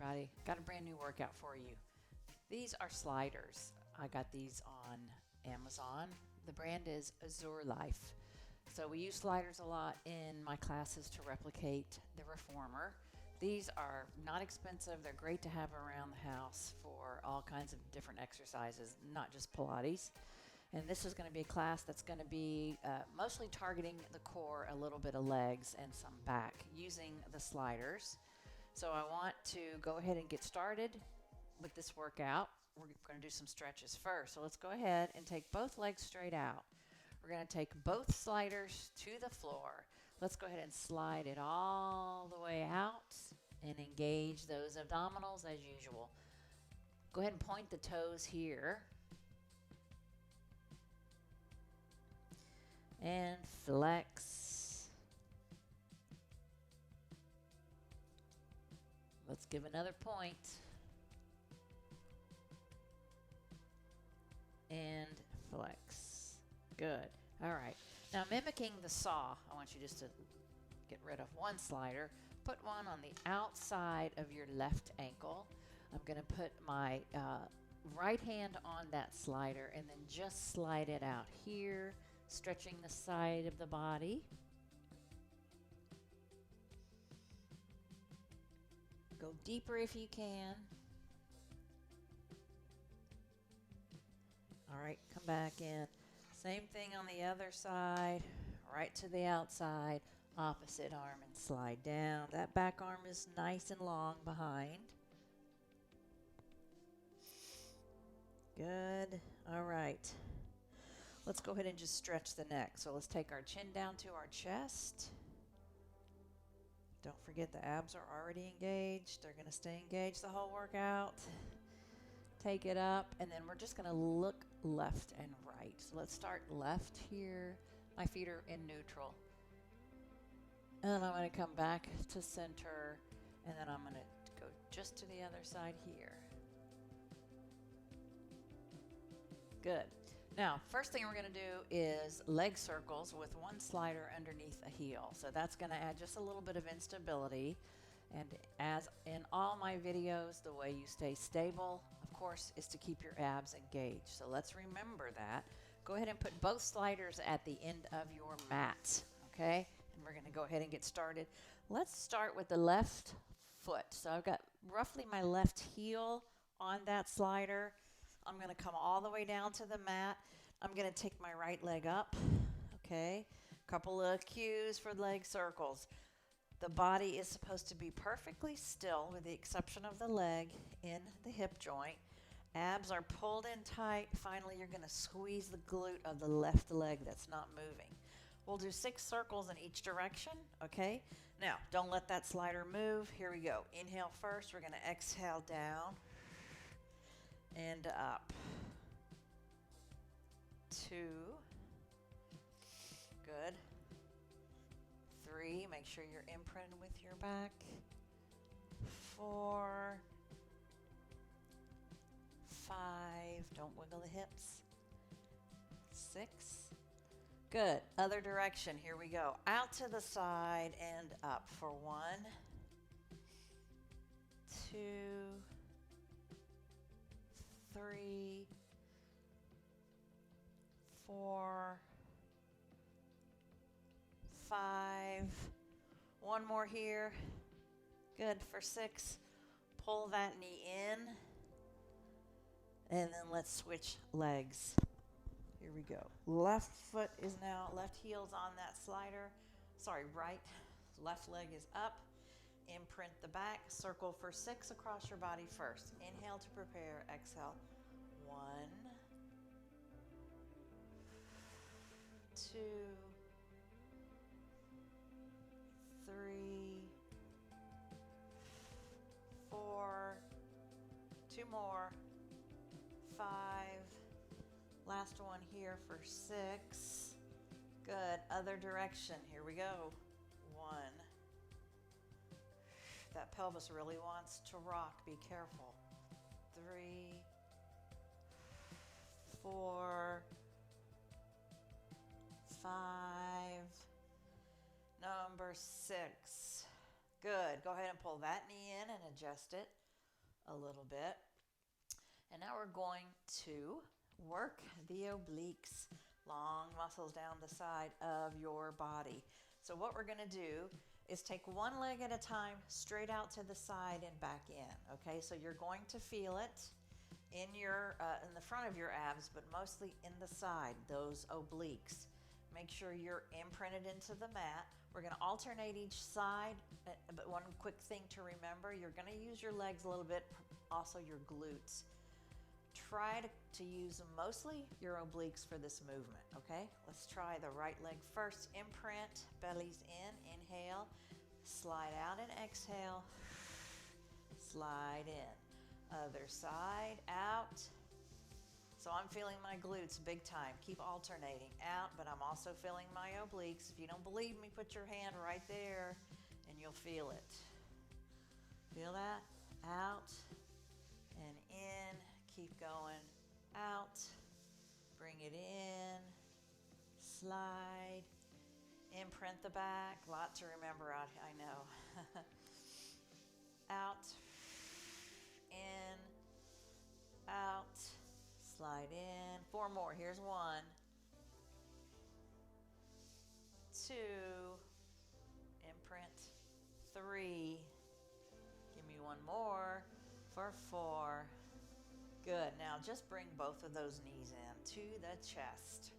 everybody. Got a brand new workout for you. These are sliders. I got these on Amazon. The brand is Azure Life. So we use sliders a lot in my classes to replicate the reformer. These are not expensive. They're great to have around the house for all kinds of different exercises, not just Pilates. And this is going to be a class that's going to be mostly targeting the core, a little bit of legs, and some back using the sliders. So I want to go ahead and get started with this workout. We're going to do some stretches first. So let's go ahead and take both legs straight out. We're going to take both sliders to the floor. Let's go ahead and slide it all the way out and engage those abdominals as usual. Go ahead and point the toes here. And flex. Let's give another point. And flex. Good. All right. Now, mimicking the saw, I want you just to get rid of one slider. Put one on the outside of your left ankle. I'm going to put my right hand on that slider and then just slide it out here, stretching the side of the body. Go deeper if you can. All right, come back in. Same thing on the other side, right to the outside, opposite arm and slide down. That back arm is nice and long behind. Good. All right. Let's go ahead and just stretch the neck. So let's take our chin down to our chest. Don't forget the abs are already engaged. They're going to stay engaged the whole workout. Take it up, and then we're just going to look left and right. So let's start left here. My feet are in neutral. And then I'm going to come back to center, and then I'm going to go just to the other side here. Good. Now, first thing we're going to do is leg circles with one slider underneath a heel. So that's going to add just a little bit of instability. And as in all my videos, the way you stay stable, of course, is to keep your abs engaged. So let's remember that. Go ahead and put both sliders at the end of your mat, okay? And we're going to go ahead and get started. Let's start with the left foot. So I've got roughly my left heel on that slider. I'm going to come all the way down to the mat. I'm going to take my right leg up, okay? Couple of cues for leg circles. The body is supposed to be perfectly still with the exception of the leg in the hip joint. Abs are pulled in tight. Finally, you're going to squeeze the glute of the left leg that's not moving. We'll do 6 circles in each direction, okay? Now, don't let that slider move. Here we go. Inhale first. We're going to exhale down and up. 2. Good. 3, make sure you're imprinted with your back. 4, 5, don't wiggle the hips. 6, good. Other direction, here we go. Out to the side and up for 1, 2, 3, 4, 5, one more here. Good for 6. Pull that knee in, and then let's switch legs. Here we go. Left foot is now, left heel's on that slider. Sorry, right. Left leg is up. Imprint the back. Circle for 6 across your body first. Inhale to prepare. Exhale. 1, 2, 3, 4, 2 more, 5, last one here for 6. Good. Other direction. Here we go. 1. That pelvis really wants to rock. Be careful. 3, 4, 5, number 6. Good. Go ahead and pull that knee in and adjust it. a little bit. And now we're going to work the obliques, long muscles down the side of your body. So what we're going to do is take one leg at a time, straight out to the side and back in. Okay, so you're going to feel it in the front of your abs, but mostly in the side, those obliques. Make sure you're imprinted into the mat. We're going to alternate each side, but one quick thing to remember, you're going to use your legs a little bit, also your glutes. Try to use mostly your obliques for this movement, okay? Let's try the right leg first. Imprint, bellies in, inhale, slide out and exhale, slide in. Other side, out. So I'm feeling my glutes big time. Keep alternating out, but I'm also feeling my obliques. If you don't believe me, put your hand right there and you'll feel it. Feel that? Out and in. Keep going. Out. Bring it in. Slide. Imprint the back. Lot to remember out here, I know. Out. In. Out. Slide in. 4 more. Here's 1. 2. Imprint. 3. Give me 1 more for 4. Good. Now just bring both of those knees in to the chest.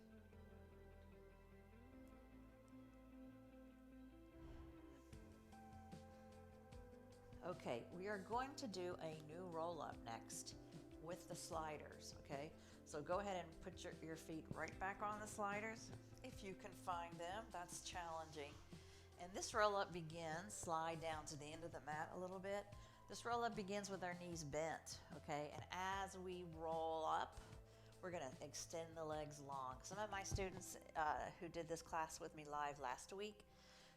Okay, we are going to do a new roll-up next with the sliders, okay? So go ahead and put your feet right back on the sliders if you can find them. That's challenging. And this roll-up begins, slide down to the end of the mat a little bit. This roll-up begins with our knees bent, okay? And as we roll up, we're gonna extend the legs long. Some of my students who did this class with me live last week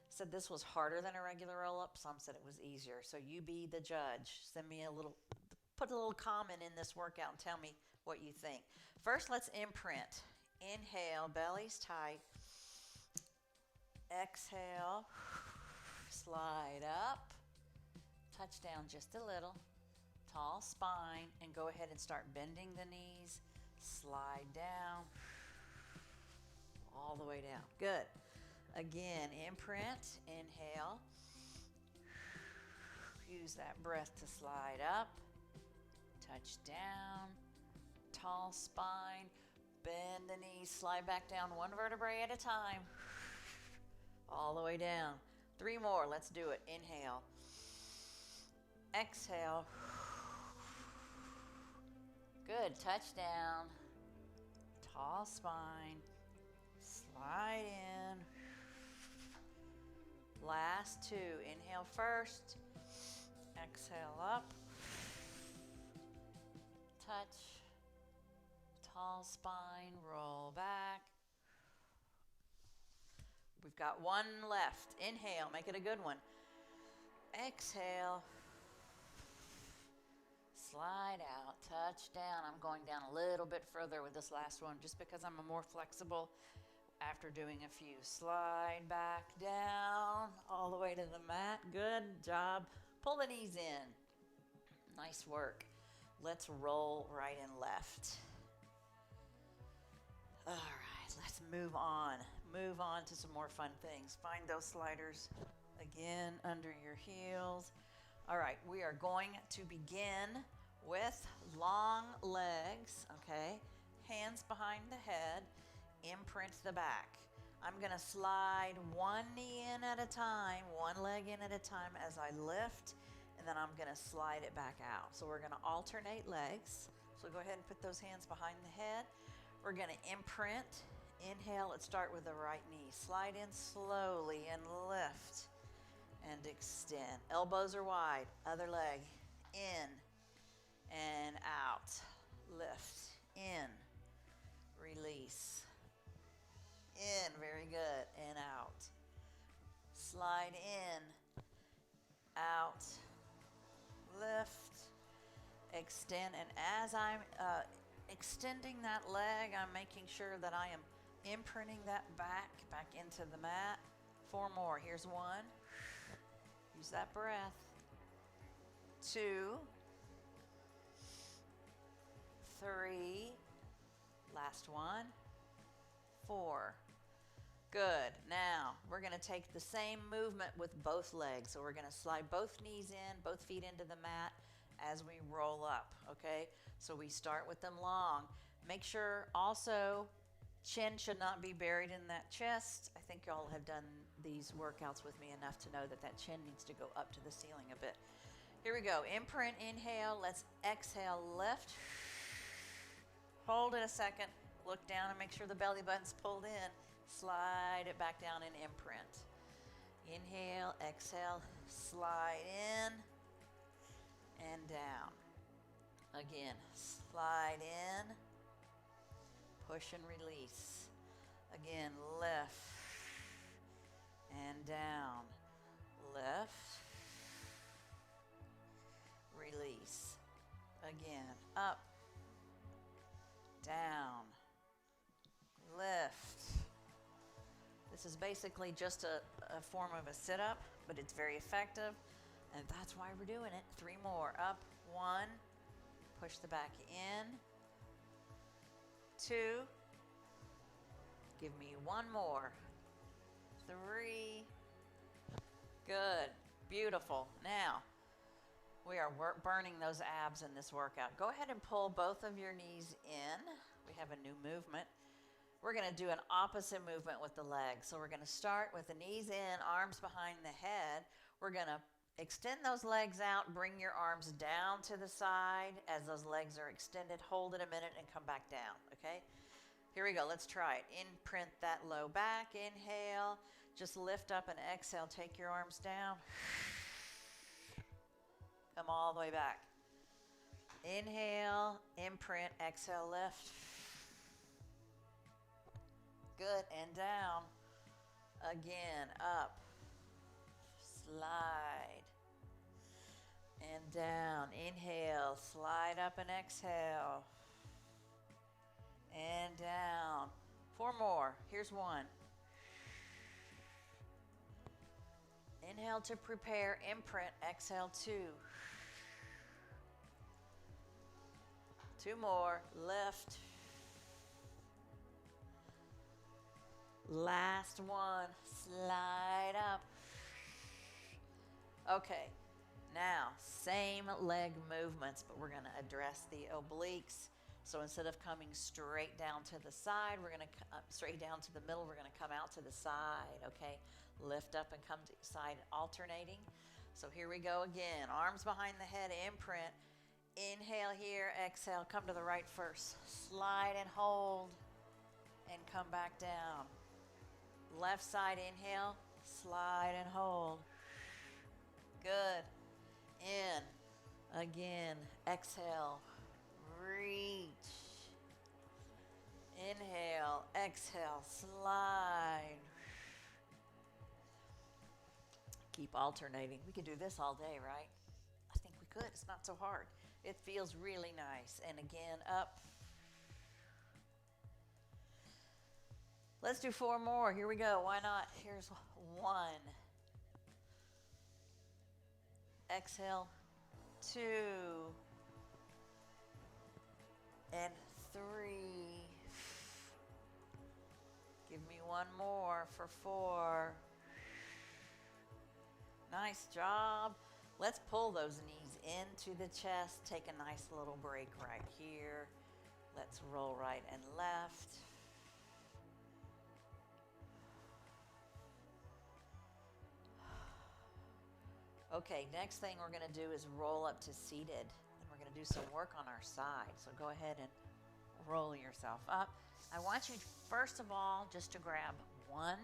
said this was harder than a regular roll-up. Some said it was easier. So you be the judge. Put a little comment in this workout and tell me what you think. First, let's imprint. Inhale, belly's tight. Exhale, slide up. Touch down just a little. Tall spine, and go ahead and start bending the knees. Slide down. All the way down. Good. Again, imprint. Inhale. Use that breath to slide up. Touch down. Tall spine. Bend the knees. Slide back down 1 vertebrae at a time. All the way down. 3 more. Let's do it. Inhale. Exhale. Good. Touch down. Tall spine. Slide in. Last 2. Inhale first. Exhale up. Touch. Tall spine. Roll back. We've got 1 left. Inhale. Make it a good one. Exhale. Slide out, touch down. I'm going down a little bit further with this last one just because I'm more flexible after doing a few. Slide back down all the way to the mat. Good job. Pull the knees in. Nice work. Let's roll right and left. All right, let's move on. Move on to some more fun things. Find those sliders again under your heels. All right, we are going to begin with long legs, okay? Hands behind the head, imprint the back. I'm gonna slide 1 knee in at a time, 1 leg in at a time as I lift, and then I'm gonna slide it back out. So we're gonna alternate legs. So go ahead and put those hands behind the head. We're gonna imprint. Inhale, let's start with the right knee. Slide in slowly and lift and extend. Elbows are wide, other leg, in and out. Lift, in, release, in, very good, and out. Slide in, out, lift, extend, and as I'm extending that leg, I'm making sure that I am imprinting that back into the mat. 4 more. Here's 1. Use that breath. 2. 3. Last one. 4. Good. Now, we're going to take the same movement with both legs. So we're going to slide both knees in, both feet into the mat as we roll up, okay? So we start with them long. Make sure also chin should not be buried in that chest. I think y'all have done these workouts with me enough to know that that chin needs to go up to the ceiling a bit. Here we go. Imprint, inhale. Let's exhale, lift. Hold it a second. Look down and make sure the belly button's pulled in. Slide it back down and imprint. Inhale, exhale, slide in and down. Again, slide in, push and release. Again, lift and down. Lift, release. Again, up, down, lift. This is basically just a form of a sit-up, but it's very effective, and that's why we're doing it. 3 more. Up, 1. Push the back in. 2. Give me 1 more. 3. Good. Beautiful. Now, we are burning those abs in this workout. Go ahead and pull both of your knees in. We have a new movement. We're going to do an opposite movement with the legs. So we're going to start with the knees in, arms behind the head. We're going to extend those legs out, bring your arms down to the side as those legs are extended. Hold it a minute and come back down, okay? Here we go. Let's try it. Imprint that low back. Inhale. Just lift up and exhale. Take your arms down. Come all the way back. Inhale, imprint, exhale, lift. Good, and down. Again, up, slide, and down. Inhale, slide up and exhale, and down. 4 more. Here's 1. Inhale to prepare, imprint, exhale 2. 2 more, lift. Last one, slide up. Okay, now same leg movements, but we're gonna address the obliques. So instead of coming straight down to the side, we're gonna straight down to the middle, we're gonna come out to the side, okay? Lift up and come to the side, alternating. So here we go again, arms behind the head, imprint. Inhale here, exhale, come to the right first. Slide and hold, and come back down. Left side, inhale, slide and hold. Good. In. Again, exhale, reach. Inhale, exhale, slide. Keep alternating. We could do this all day, right? I think we could. It's not so hard. It feels really nice. And again, up. Let's do 4 more. Here we go. Why not? Here's 1. Exhale. 2. And 3. Give me 1 more for 4. Nice job. Let's pull those knees into the chest. Take a nice little break right here. Let's roll right and left. Okay, next thing we're going to do is roll up to seated. And we're going to do some work on our side. So go ahead and roll yourself up. I want you, first of all, just to grab 1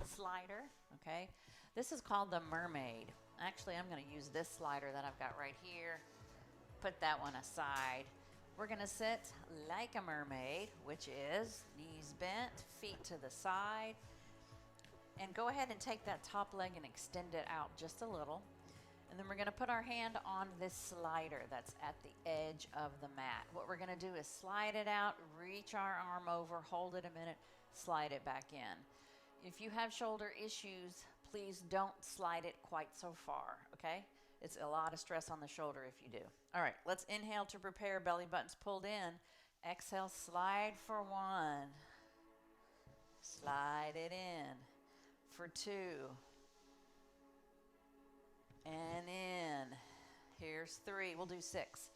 slider, okay? This is called the Mermaid. Actually, I'm going to use this slider that I've got right here. Put that one aside. We're going to sit like a mermaid, which is knees bent, feet to the side. And go ahead and take that top leg and extend it out just a little. And then we're going to put our hand on this slider that's at the edge of the mat. What we're going to do is slide it out, reach our arm over, hold it a minute, slide it back in. If you have shoulder issues, please don't slide it quite so far, okay? It's a lot of stress on the shoulder if you do. All right, let's inhale to prepare, belly buttons pulled in. Exhale, slide for 1. Slide it in for 2. And in. Here's 3. We'll do 6.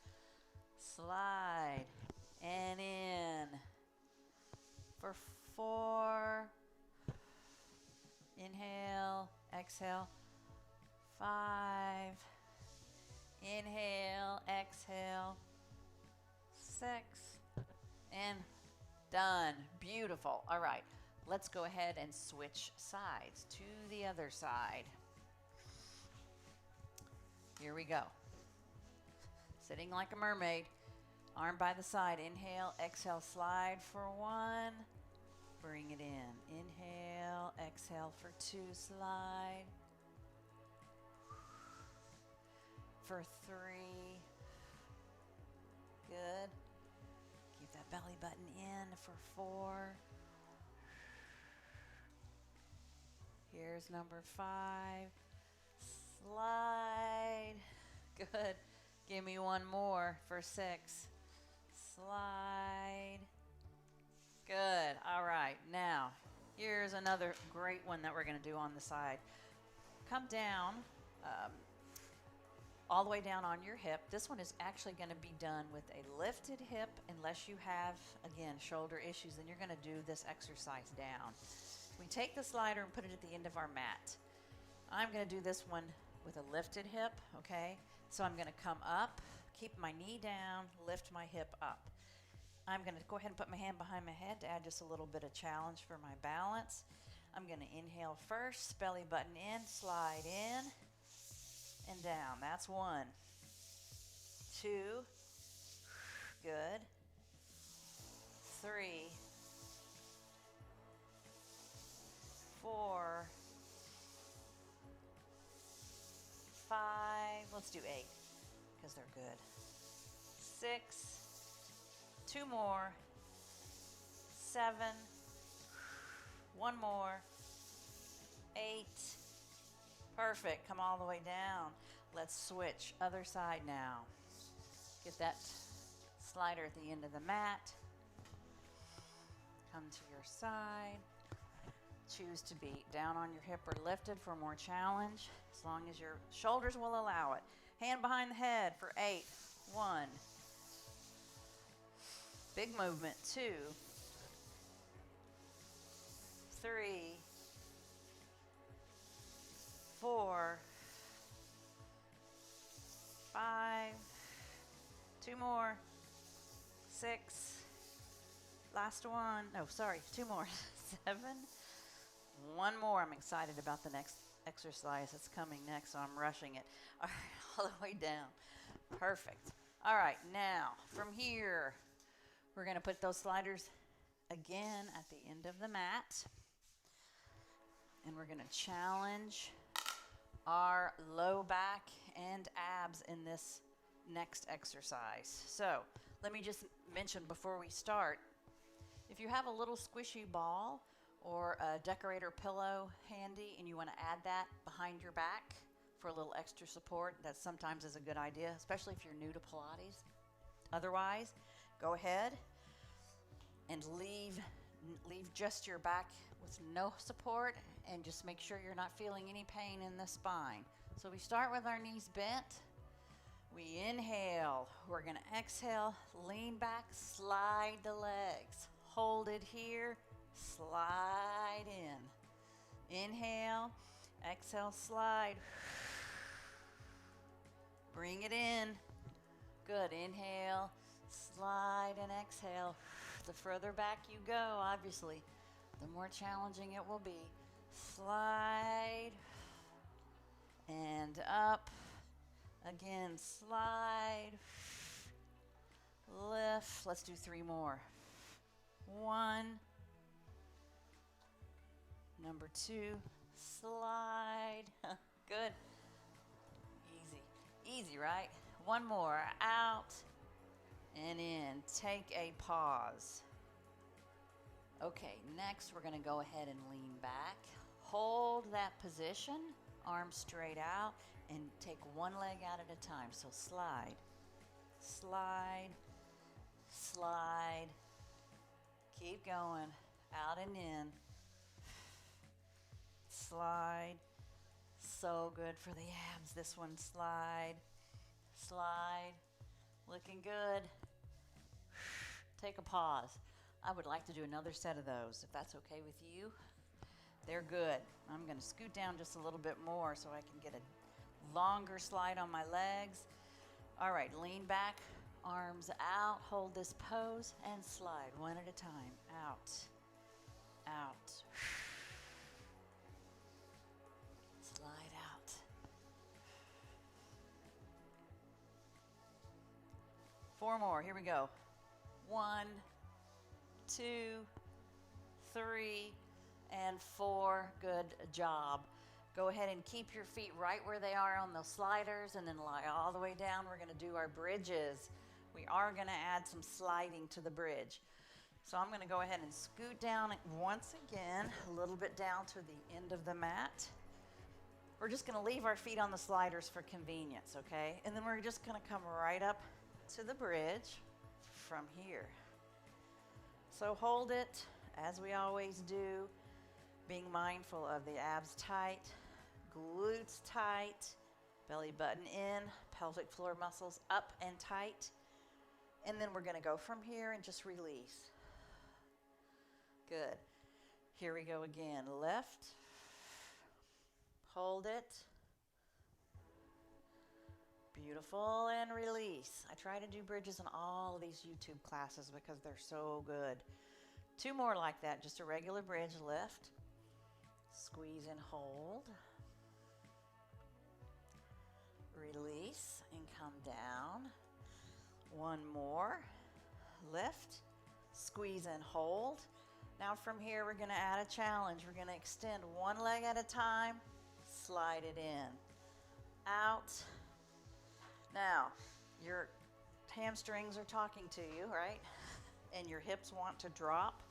Slide and in for 4. Inhale, exhale. 5. Inhale, exhale. 6. And done. Beautiful. All right. Let's go ahead and switch sides to the other side. Here we go. Sitting like a mermaid. Arm by the side. Inhale, exhale, slide for 1. Bring it in. Inhale, exhale for 2, slide. For 3. Good. Keep that belly button in for 4. Here's number 5. Slide. Good. Give me one more for 6. Slide. Good. All right. Now, here's another great one that we're going to do on the side. Come down, all the way down on your hip. This one is actually going to be done with a lifted hip unless you have, again, shoulder issues. Then you're going to do this exercise down. We take the slider and put it at the end of our mat. I'm going to do this one with a lifted hip, okay? So I'm going to come up, keep my knee down, lift my hip up. I'm going to go ahead and put my hand behind my head to add just a little bit of challenge for my balance. I'm going to inhale first, belly button in, slide in, and down. That's 1. 2. Good. 3. 4. 5. Let's do 8 because they're good. 6. 2 more. 7. 1 more. 8. Perfect. Come all the way down. Let's switch. Other side now. Get that slider at the end of the mat. Come to your side. Choose to be down on your hip or lifted for more challenge, as long as your shoulders will allow it. Hand behind the head for 8. 1. Big movement. 2. 3. 4. 5. 2 more. 6. Last one. No, sorry, 2 more. 7. 1 more. I'm excited about the next exercise that's coming next, so I'm rushing it. All right, all the way down. Perfect. All right, now from here, we're going to put those sliders again at the end of the mat, and we're going to challenge our low back and abs in this next exercise. So let me just mention before we start, if you have a little squishy ball or a decorator pillow handy and you want to add that behind your back for a little extra support, that sometimes is a good idea, especially if you're new to Pilates. Otherwise, go ahead and leave just your back with no support, and just make sure you're not feeling any pain in the spine. So we start with our knees bent. We inhale. We're going to exhale, lean back, slide the legs. Hold it here, slide in. Inhale, exhale, slide. Bring it in. Good. Inhale, slide, and exhale. The further back you go, obviously, the more challenging it will be. Slide and up. Again, slide. Lift. Let's do 3 more. 1. Number 2. Slide. Good. Easy. Easy, right? 1 more. Out and in. Take a pause. Okay, next we're going to go ahead and lean back. Hold that position, arms straight out, and take one leg out at a time. So slide, slide, slide, keep going, out and in, slide, so good for the abs. This one, slide, slide, looking good. Take a pause. I would like to do another set of those, if that's okay with you. They're good. I'm going to scoot down just a little bit more so I can get a longer slide on my legs. All right, lean back, arms out, hold this pose, and slide one at a time. Out, out. Slide out. Four more, here we go. 1, 2, 3, and 4. Good job. Go ahead and keep your feet right where they are on those sliders and then lie all the way down. We're going to do our bridges. We are going to add some sliding to the bridge. So I'm going to go ahead and scoot down once again, a little bit down to the end of the mat. We're just going to leave our feet on the sliders for convenience, okay? And then we're just going to come right up to the bridge from here. So hold it as we always do, being mindful of the abs tight, glutes tight, belly button in, pelvic floor muscles up and tight. And then we're going to go from here and just release. Good. Here we go again. Left. Hold it. Beautiful, and release. I try to do bridges in all of these YouTube classes because they're so good. 2 more like that, just a regular bridge. Lift, squeeze and hold. Release and come down. 1 more. Lift, squeeze and hold. Now from here we're going to add a challenge. We're going to extend one leg at a time, slide it in, out. Now, your hamstrings are talking to you, right? And your hips want to drop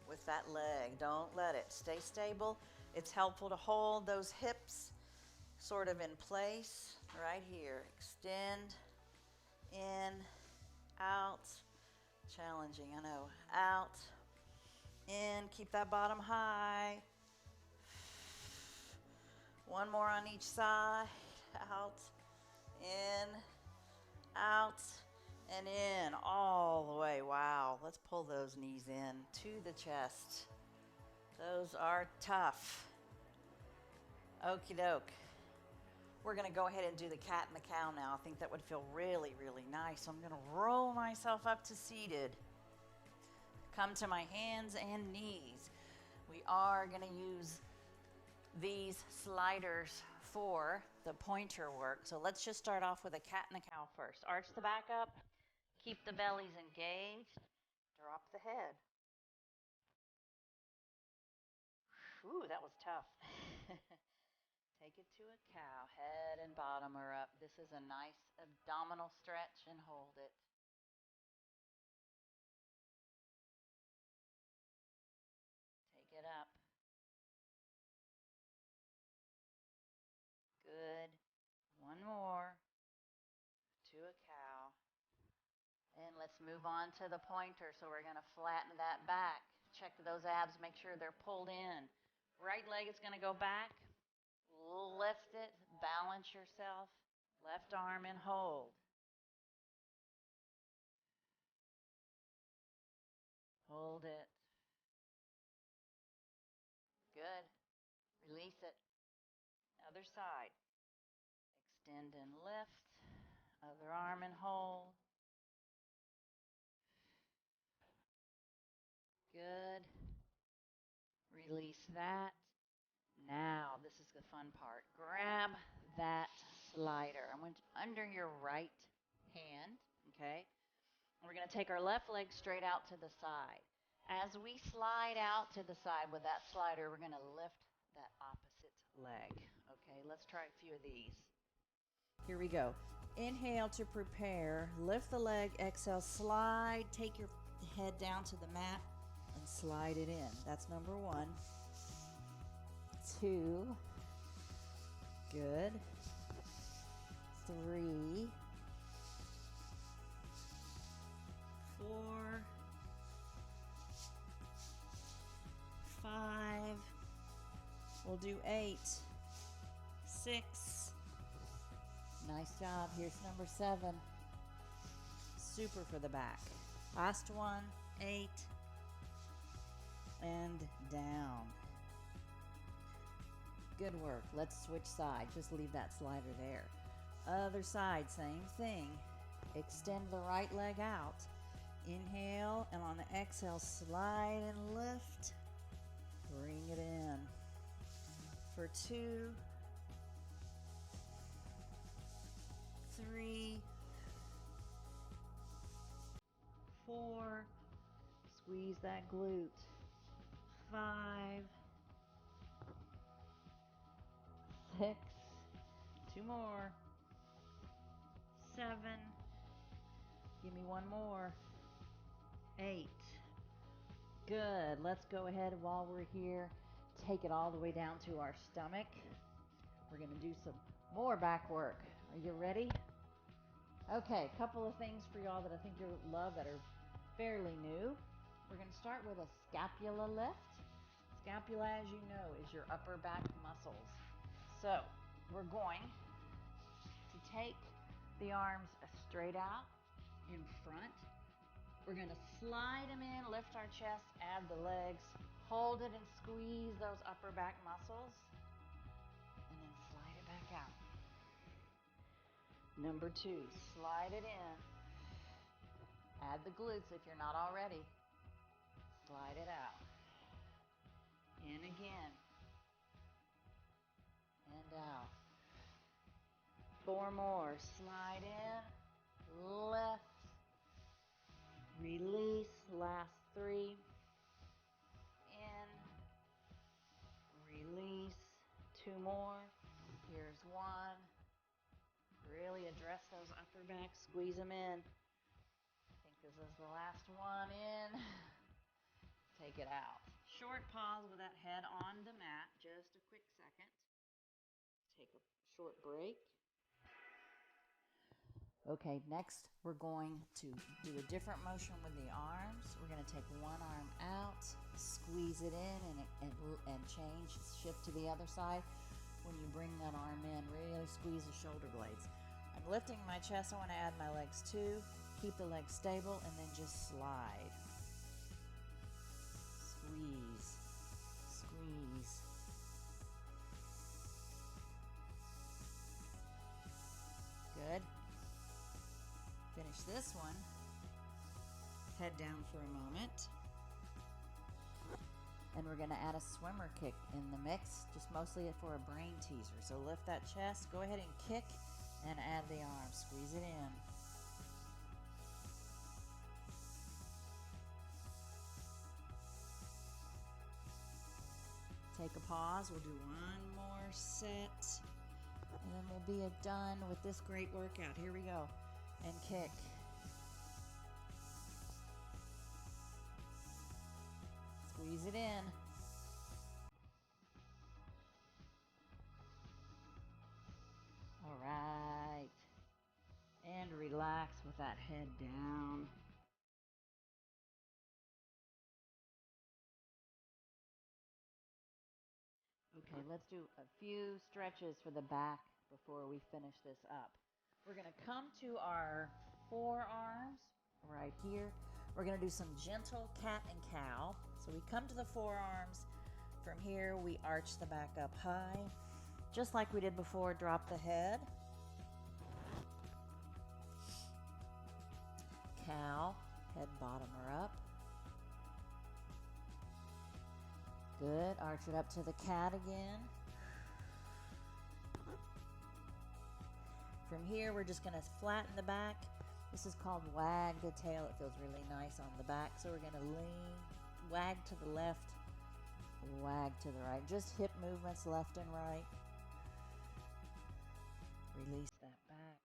with that leg. Don't let it. Stay stable. It's helpful to hold those hips sort of in place right here. Extend, in, out. Challenging, I know. Out, in. Keep that bottom high. 1 more on each side. Out, in, out, and in, all the way. Wow, let's pull those knees in to the chest. Those are tough. Okie doke. We're gonna go ahead and do the cat and the cow now. I think that would feel really, really nice. So I'm gonna roll myself up to seated. Come to my hands and knees. We are gonna use these sliders for the pointer work. So let's just start off with a cat and a cow first. Arch the back up, keep the bellies engaged, drop the head. Ooh, that was tough. Take it to a cow, head and bottom are up. This is a nice abdominal stretch, and hold it. Take it up. Good. 1 more. To a cow. And let's move on to the pointer. So we're going to flatten that back. Check those abs, make sure they're pulled in. Right leg is going to go back. Lift it, balance yourself. Left arm and hold. Hold it. Good. Release it. Other side. Extend and lift. Other arm and hold. Good. Release that. Now, this is the fun part. Grab that slider. I want under your right hand, okay? We're going to take our left leg straight out to the side. As we slide out to the side with that slider, we're going to lift that opposite leg. Okay, let's try a few of these. Here we go. Inhale to prepare. Lift the leg. Exhale, slide. Take your head down to the mat and slide it in. That's number 1. 2. Good. 3. 4, 5. We'll do 8, 6. Nice job. Here's number 7. Super for the back. Last one, 8. And down. Good work. Let's switch sides. Just leave that slider there. Other side, same thing. Extend the right leg out. Inhale, and on the exhale, slide and lift. Bring it in. For 2, 3, 4. Squeeze that glute. 5, 6. 2 more. 7. Give me 1 more. 8. Good. Let's go ahead while we're here. Take it all the way down to our stomach. We're going to do some more back work. Are you ready? Okay, a couple of things for y'all that I think you'll love that are fairly new. We're going to start with a scapula lift. Scapula, as you know, is your upper back muscles. So we're going to take the arms straight out in front. We're going to slide them in, lift our chest, add the legs, hold it and squeeze those upper back muscles, and then slide it back out. Number 2, slide it in. Add the glutes if you're not already. Slide it out. In again. And out. 4 more. Slide in. Lift. Release. Last 3. In. Release. 2 more. Here's 1. Really address those upper backs. Squeeze them in. I think this is the last one. In. Take it out. Short pause with that head on the mat. Just a quick second. Take a short break. Okay, next we're going to do a different motion with the arms. We're going to take one arm out, squeeze it in, and change, shift to the other side. When you bring that arm in, really squeeze the shoulder blades. I'm lifting my chest. I want to add my legs too. Keep the legs stable and then just slide. Squeeze, squeeze. Good. Finish this one. Head down for a moment. And we're going to add a swimmer kick in the mix, just mostly for a brain teaser. So lift that chest, go ahead and kick, and add the arm. Squeeze it in. Take a pause. We'll do one more set, and then we'll be done with this great workout. Here we go. And kick. Squeeze it in. All right. And relax with that head down. Okay, let's do a few stretches for the back before we finish this up. We're going to come to our forearms right here. We're going to do some gentle cat and cow. So we come to the forearms. From here, we arch the back up high. Just like we did before, drop the head. Cow, head bottomer up. Good, arch it up to the cat again. From here, we're just going to flatten the back. This is called wag the tail. It feels really nice on the back. So we're going to lean, wag to the left, wag to the right. Just hip movements left and right. Release that back.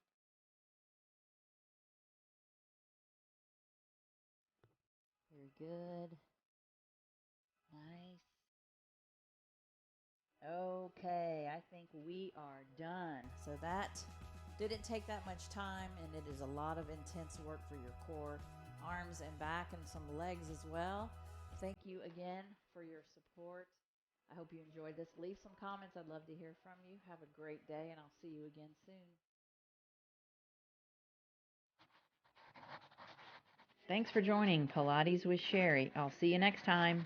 Very good. Nice. Okay, I think we are done. So that didn't take that much time, and it is a lot of intense work for your core. arms and back and some legs as well. Thank you again for your support. I hope you enjoyed this. Leave some comments. I'd love to hear from you. Have a great day, and I'll see you again soon. Thanks for joining Pilates with Sherry. I'll see you next time.